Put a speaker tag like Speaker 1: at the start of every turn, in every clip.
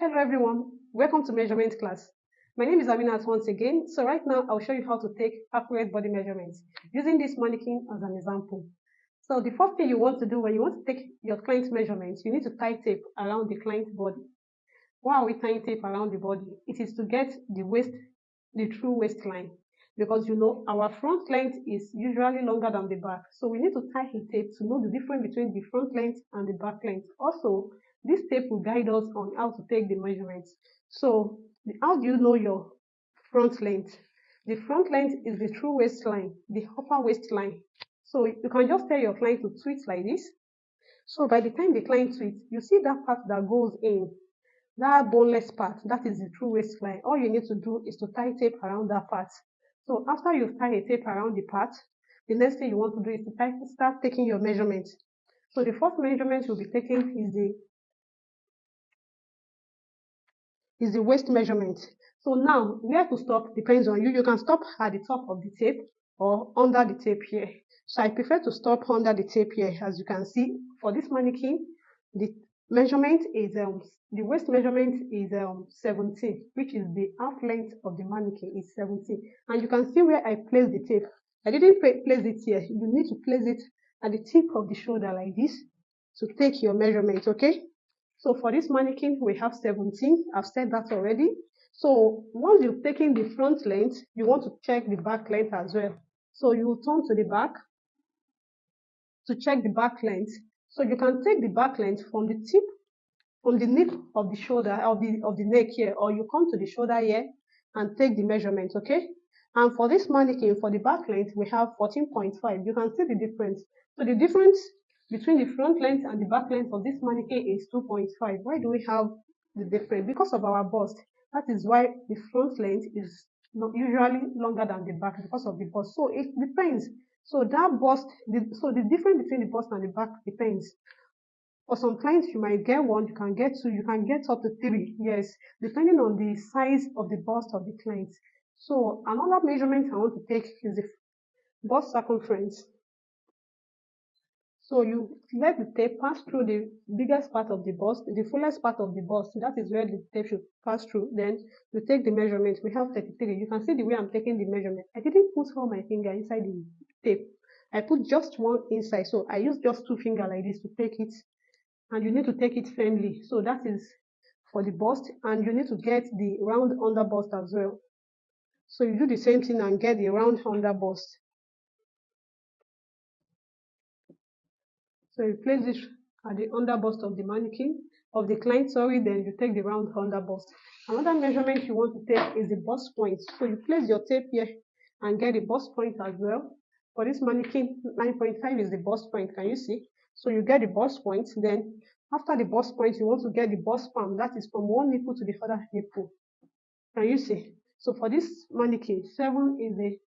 Speaker 1: Hello everyone, welcome to measurement class. My name is Aminat once again. So right now I'll show you how to take accurate body measurements using this mannequin as an example. So the first thing you want to do when you want to take your client's measurements, you need to tie tape around the client's body. Why are we tying tape around the body? It is to get the true waistline, because you know our front length is usually longer than the back. So we need to tie a tape to know the difference between the front length and the back length. Also, this tape will guide us on how to take the measurements. So how do you know your front length? The front length is the true waistline, the upper waistline. So you can just tell your client to twist like this. So by the time the client twists, you see that part that goes in, that boneless part, that is the true waistline. All you need to do is to tie tape around that part. So after you've tied a tape around the part, the next thing you want to do is to start taking your measurements. So the first measurement you'll be taking is the waist measurement. So now where to stop depends on you. You can stop at the top of the tape or under the tape here. So I prefer to stop under the tape here. As you can see, for this mannequin, the measurement is the waist measurement is 17, which is the half length of the mannequin is 17. And you can see where I placed the tape. I didn't place it here. You need to place it at the tip of the shoulder like this to take your measurement, okay? So for this mannequin, we have 17. I've said that already. So once you've taken the front length, you want to check the back length as well. So you turn to the back to check the back length. So you can take the back length from the tip, from the nape of the shoulder, of the neck here, or you come to the shoulder here and take the measurement, okay? And for this mannequin, for the back length, we have 14.5. You can see the difference. So the difference between the front length and the back length of this mannequin is 2.5. Why do we have the difference? Because of our bust. That is why the front length is not usually longer than the back, because of the bust. So it depends. So that bust, so the difference between the bust and the back depends. For some clients, you might get one, you can get two, you can get up to three, yes, depending on the size of the bust of the client. So another measurement I want to take is the bust circumference. So you let the tape pass through the biggest part of the bust, the fullest part of the bust. That is where the tape should pass through. Then you take the measurement. We have 33. You can see the way I'm taking the measurement. I didn't put all my finger inside the tape. I put just one inside. So I use just two fingers like this to take it. And you need to take it firmly. So that is for the bust. And you need to get the round under bust as well. So you do the same thing and get the round under bust. So you place it at the under bust of the mannequin, of the client, sorry, then you take the round under bust. Another measurement you want to take is the bust point. So you place your tape here and get the bust point as well. For this mannequin, 9.5 is the bust point, can you see? So you get the bust point, then after the bust point, you want to get the bust palm, that is from one nipple to the other nipple. Can you see? So for this mannequin, 7 is the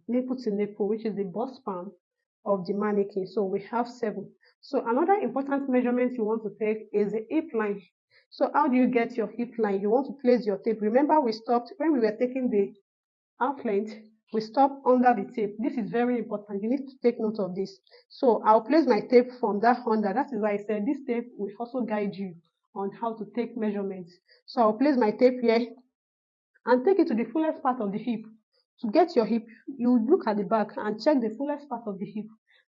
Speaker 1: nipple to nipple, which is the bust palm of the mannequin. So we have 7. So another important measurement you want to take is the hip line. So how do you get your hip line? You want to place your tape. Remember, we stopped when we were taking the half length, we stopped under the tape. This is very important. You need to take note of this. So I'll place my tape from that under. That is why I said this tape will also guide you on how to take measurements. So I'll place my tape here and take it to the fullest part of the hip. To get your hip, you look at the back and check the fullest part of the hip.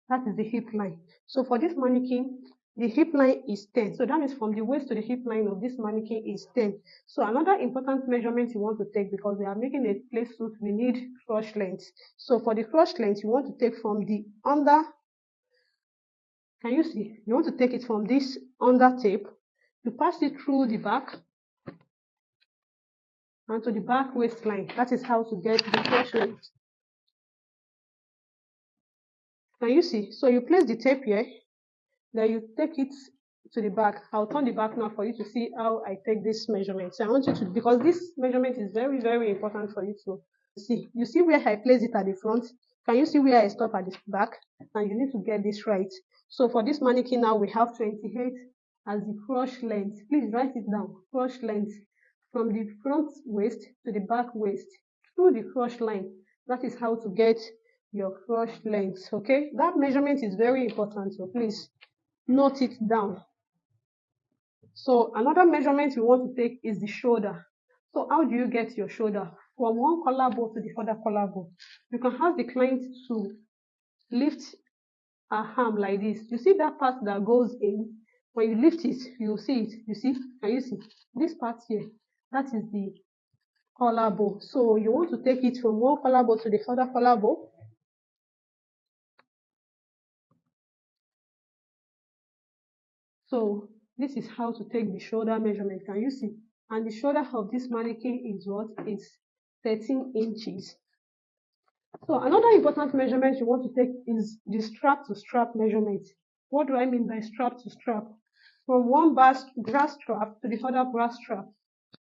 Speaker 1: That is the hip line. So for this mannequin, the hip line is 10. So that means from the waist to the hip line of this mannequin is 10. So another important measurement you want to take, because we are making a play suit, we need crotch length. So for the crotch length, you want to take from the under. Can you see? You want to take it from this under tape. You pass it through the back and to the back waistline. That is how to get the crotch length. Can you see? So you place the tape here, then you take it to the back. I'll turn the back now for you to see how I take this measurement. So I want you to, because this measurement is very, very important for you to see. You see where I place it at the front? Can you see where I stop at the back? And you need to get this right. So for this mannequin now, we have 28 as the crotch length. Please write it down. Crotch length from the front waist to the back waist through the crotch line. That is how to get your crotch length. Okay, that measurement is very important, so please note it down. So another measurement you want to take is the shoulder. So how do you get your shoulder? From one collarbone to the other collarbone. You can ask the client to lift her arm like this. You see that part that goes in? When you lift it, you see it. You see? Can you see? This part here, that is the collarbone. So you want to take it from one collarbone to the other collarbone. So this is how to take the shoulder measurement. Can you see? And the shoulder of this mannequin is what? Is 13 inches. So another important measurement you want to take is the strap to strap measurement. What do I mean by strap to strap? From one brass strap to the other brass strap.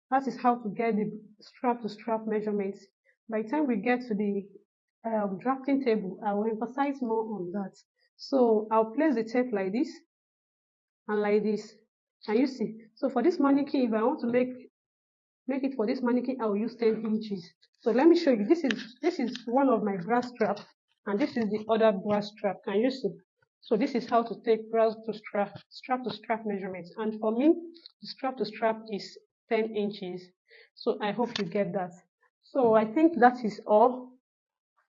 Speaker 1: That is how to get the strap to strap measurements. By the time we get to the drafting table, I will emphasize more on that. So I'll place the tape like this and like this. Can you see? So for this mannequin, if I want to make it for this mannequin, I will use 10 inches. So let me show you. This is one of my brass strap, and this is the other brass strap. Can you see? So this is how to take brass to strap to strap measurements. And for me, the strap to strap is 10 inches. So I hope you get that. So I think that is all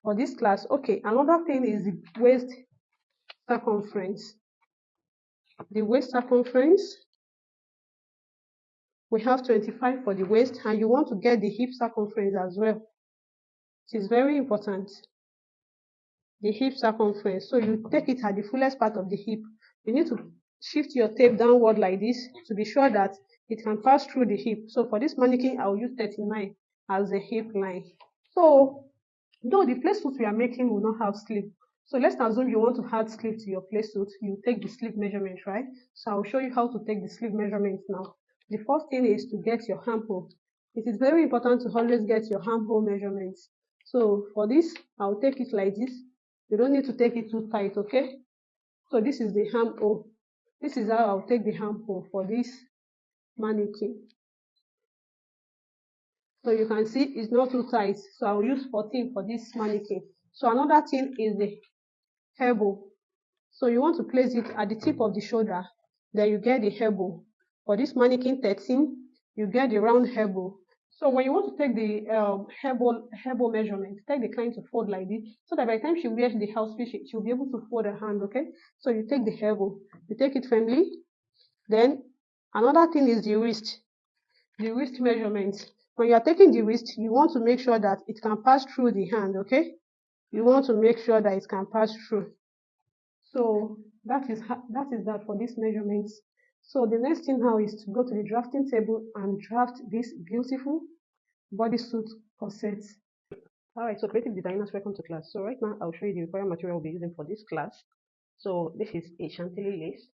Speaker 1: for this class. Okay, another thing is the waist circumference. The waist circumference, we have 25 for the waist, and you want to get the hip circumference as well. It is very important. The hip circumference. So you take it at the fullest part of the hip. You need to shift your tape downward like this to be sure that it can pass through the hip. So for this mannequin, I'll use 39 as the hip line. So though the play suit we are making will not have sleeve. So let's assume you want to add sleeve to your play suit. You take the sleeve measurement, right? So I'll show you how to take the sleeve measurement now. The first thing is to get your armhole. It is very important to always get your armhole measurements. So for this, I'll take it like this. You don't need to take it too tight, okay? So this is the armhole. This is how I'll take the armhole for this mannequin. So you can see it's not too tight. So I'll use 14 for this mannequin. So another thing is the elbow. So you want to place it at the tip of the shoulder. Then you get the elbow. For this mannequin 13, you get the round elbow. So when you want to take the elbow measurement, take the client to fold like this, so that by the time she wears the outfit, she'll be able to fold her hand, okay? So you take the elbow, you take it firmly. Then another thing is the wrist measurement. When you are taking the wrist, you want to make sure that it can pass through the hand, okay? You want to make sure that it can pass through. So that is that for these measurements. So the next thing now is to go to the drafting table and draft this beautiful bodysuit corset. Alright, so creative designers, welcome to class. So right now I'll show you the required material we'll be using for this class. So this is a chantilly lace.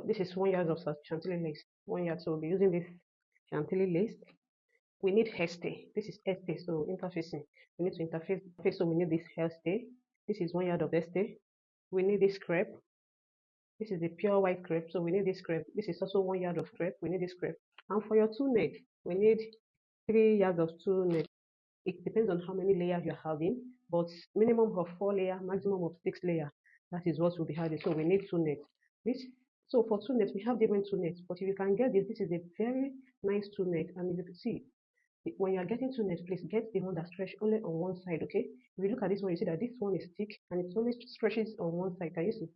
Speaker 1: This is 1 yard of chantilly lace. 1 yard, so we'll be using this chantilly lace. We need hairstay. This is hairstay, so interfacing. We need to interface, so we need this hairstay. This is 1 yard of hairstay. We need this crepe. This is the pure white crepe, so we need this crepe. This is also 1 yard of crepe. We need this crepe. And for your two neck, we need 3 yards of two neck. It depends on how many layers you're having, but minimum of 4 layers, maximum of 6 layers. That is what we'll be having. So we need two nets. So for two nets, we have different two nets. But if you can get this is a very nice two net. And if you can see, when you are getting two nets, please get the one that stretches only on one side, okay? If you look at this one, you see that this one is thick and it only stretches on one side. Can you see?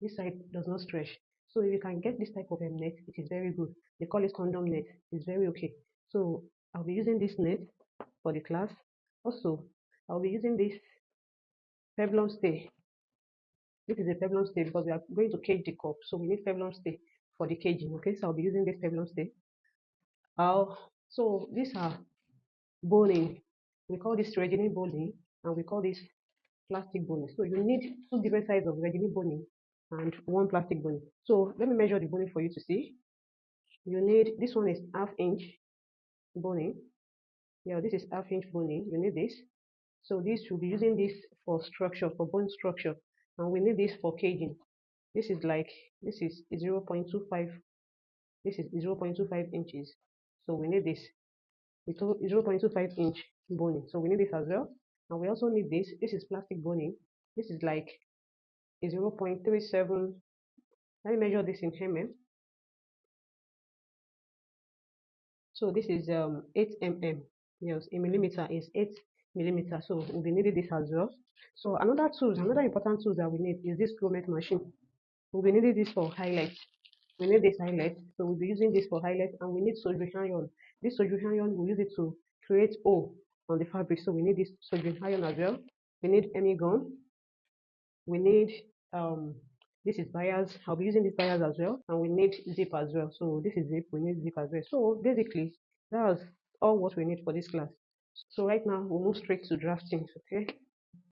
Speaker 1: This side does not stretch. So if you can get this type of net, it is very good. They call it condom net. It's very okay. So I'll be using this net for the class. Also, I'll be using this peplum stay. This is a peplum stay because we are going to cage the cup. So we need peplum stay for the caging. Okay, so I'll be using this peplum stay. So these are boning. We call this regime boning and we call this plastic boning. So you need two different sizes of regime boning and one plastic boning. So let me measure the boning for you to see. You need, this one is ½ inch boning. Yeah, this is ½ inch boning. You need this. So this will be using this for structure, for bone structure, and we need this for caging. This is 0.25. This is 0.25 inches. So we need this. It's 0.25 inch boning. So we need this as well. And we also need this. This is plastic boning. This is like a 0.37. Let me measure this in mm. So this is 8 mm. Yes, a millimeter is 8 mm. So we'll be needing this as well. So another important tools that we need is this grommet machine. We'll be needing this for highlight. We need this highlight, so we'll be using this for highlight, and we need soldering iron. This soldering iron, we'll use it to create hole on the fabric. So we need this soldering iron as well. We need hemming gun. We need this is bias. I'll be using this bias as well, and we need zip as well. So this is zip. We need zip as well. So basically, that's all what we need for this class. So right now we'll move straight to drafting. Okay.